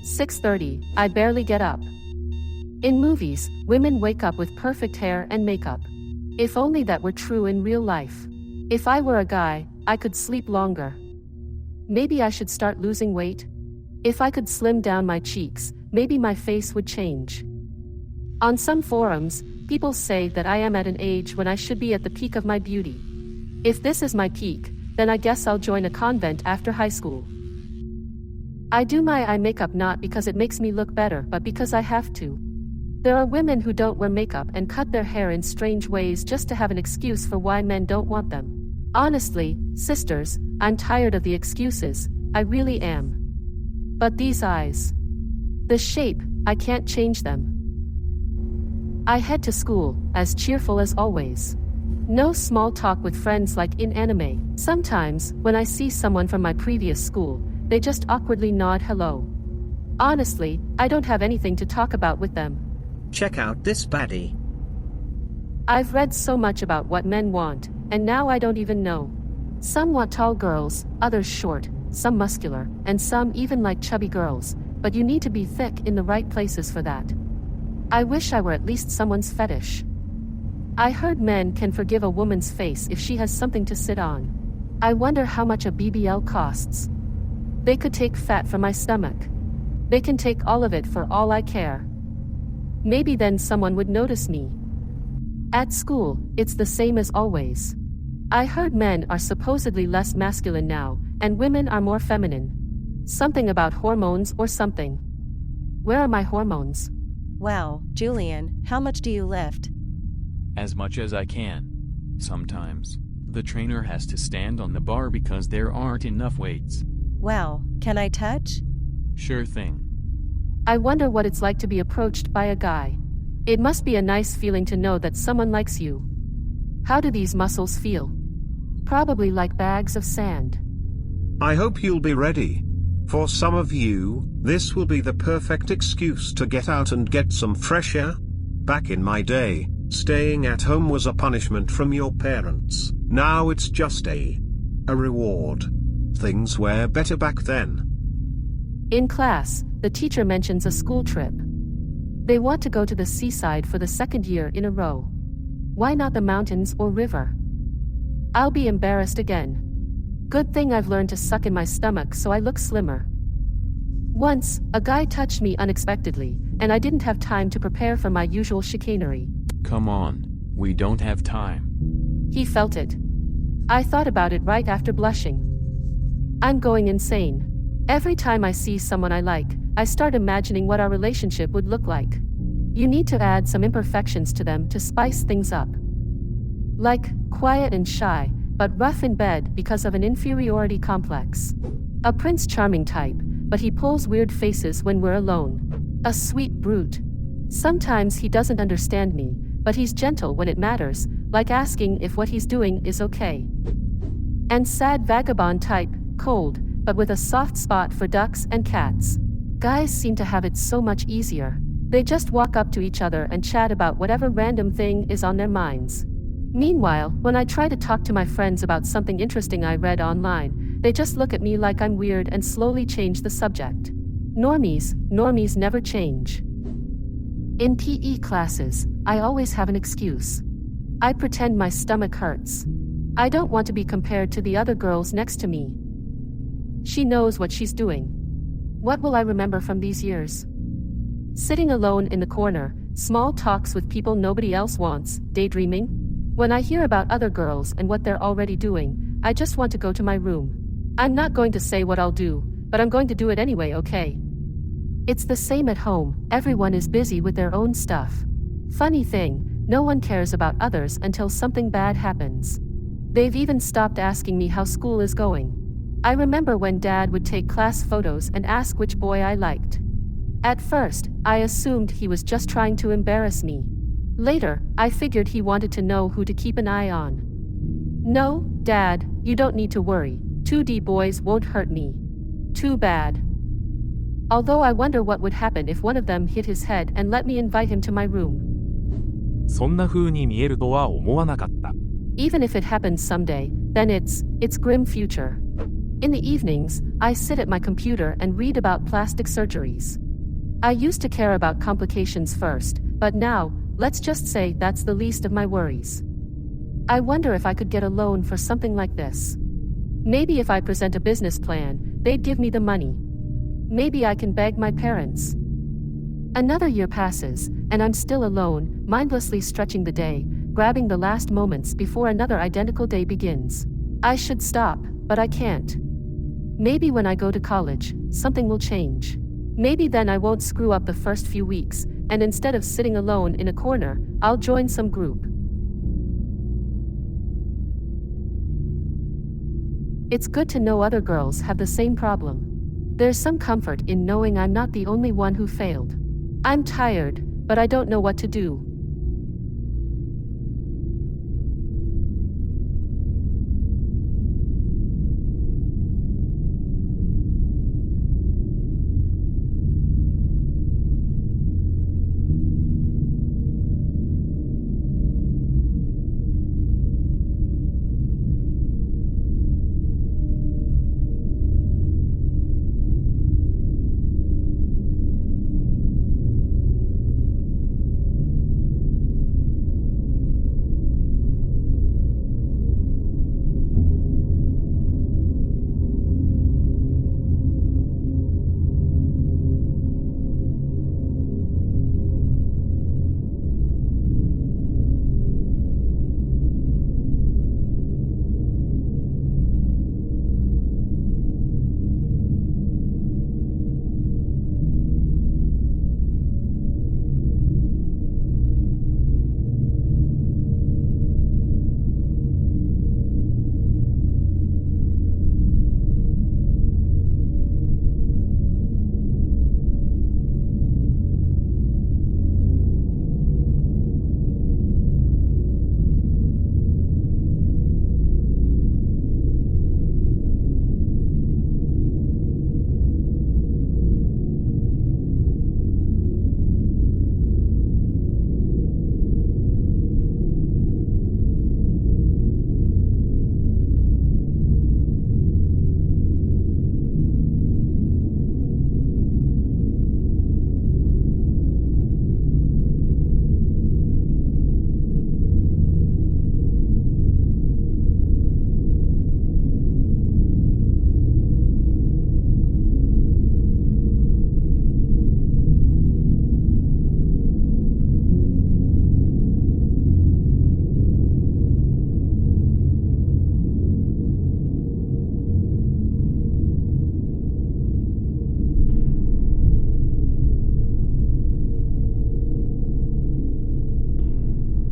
6:30, I barely get up. In movies, women wake up with perfect hair and makeup. If only that were true in real life. If I were a guy, I could sleep longer. Maybe I should start losing weight? If I could slim down my cheeks, maybe my face would change. On some forums, people say that I am at an age when I should be at the peak of my beauty. If this is my peak, then I guess I'll join a convent after high school. I do my eye makeup not because it makes me look better, but because I have to. There are women who don't wear makeup and cut their hair in strange ways just to have an excuse for why men don't want them. Honestly, sisters, I'm tired of the excuses, I really am. But these eyes. The shape, I can't change them. I head to school, as cheerful as always. No small talk with friends like in anime. Sometimes, when I see someone from my previous school, they just awkwardly nod hello. Honestly, I don't have anything to talk about with them. Check out this baddie. I've read so much about what men want, and now I don't even know. Some want tall girls, others short, some muscular, and some even like chubby girls, but you need to be thick in the right places for that. I wish I were at least someone's fetish. I heard men can forgive a woman's face if she has something to sit on. I wonder how much a BBL costs. They could take fat from my stomach. They can take all of it for all I care. Maybe then someone would notice me. At school, it's the same as always. I heard men are supposedly less masculine now, and women are more feminine. Something about hormones or something. Where are my hormones? Wow, Julian, how much do you lift? As much as I can. Sometimes, the trainer has to stand on the bar because there aren't enough weights. Wow, can I touch? Sure thing. I wonder what it's like to be approached by a guy. It must be a nice feeling to know that someone likes you. How do these muscles feel? Probably like bags of sand. I hope you'll be ready. For some of you, this will be the perfect excuse to get out and get some fresh air. Back in my day, staying at home was a punishment from your parents. Now it's just a reward. Things were better back then. In class, the teacher mentions a school trip. They want to go to the seaside for the second year in a row. Why not the mountains or river? I'll be embarrassed again. Good thing I've learned to suck in my stomach so I look slimmer. Once, a guy touched me unexpectedly, and I didn't have time to prepare for my usual chicanery. Come on, we don't have time. He felt it. I thought about it right after blushing. I'm going insane. Every time I see someone I like, I start imagining what our relationship would look like. You need to add some imperfections to them to spice things up. Like, quiet and shy, but rough in bed because of an inferiority complex. A Prince Charming type, but he pulls weird faces when we're alone. A sweet brute. Sometimes he doesn't understand me, but he's gentle when it matters, like asking if what he's doing is okay. And sad vagabond type, cold, but with a soft spot for ducks and cats. Guys seem to have it so much easier. They just walk up to each other and chat about whatever random thing is on their minds. Meanwhile, when I try to talk to my friends about something interesting I read online, they just look at me like I'm weird and slowly change the subject. Normies never change. In PE classes, I always have an excuse. I pretend my stomach hurts. I don't want to be compared to the other girls next to me. She knows what she's doing. What will I remember from these years? Sitting alone in the corner, small talks with people nobody else wants, daydreaming? When I hear about other girls and what they're already doing, I just want to go to my room. I'm not going to say what I'll do, but I'm going to do it anyway, okay? It's the same at home, everyone is busy with their own stuff. Funny thing, no one cares about others until something bad happens. They've even stopped asking me how school is going. I remember when Dad would take class photos and ask which boy I liked. At first, I assumed he was just trying to embarrass me. Later, I figured he wanted to know who to keep an eye on. No, Dad, you don't need to worry. 2D boys won't hurt me. Too bad. Although I wonder what would happen if one of them hit his head and let me invite him to my room. そんな風に見えるとは思わなかった。Even if it happens someday, then it's grim future. In the evenings, I sit at my computer and read about plastic surgeries. I used to care about complications first, but now, let's just say that's the least of my worries. I wonder if I could get a loan for something like this. Maybe if I present a business plan, they'd give me the money. Maybe I can beg my parents. Another year passes, and I'm still alone, mindlessly stretching the day, grabbing the last moments before another identical day begins. I should stop, but I can't. Maybe when I go to college, something will change. Maybe then I won't screw up the first few weeks, and instead of sitting alone in a corner, I'll join some group. It's good to know other girls have the same problem. There's some comfort in knowing I'm not the only one who failed. I'm tired, but I don't know what to do.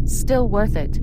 Still worth it.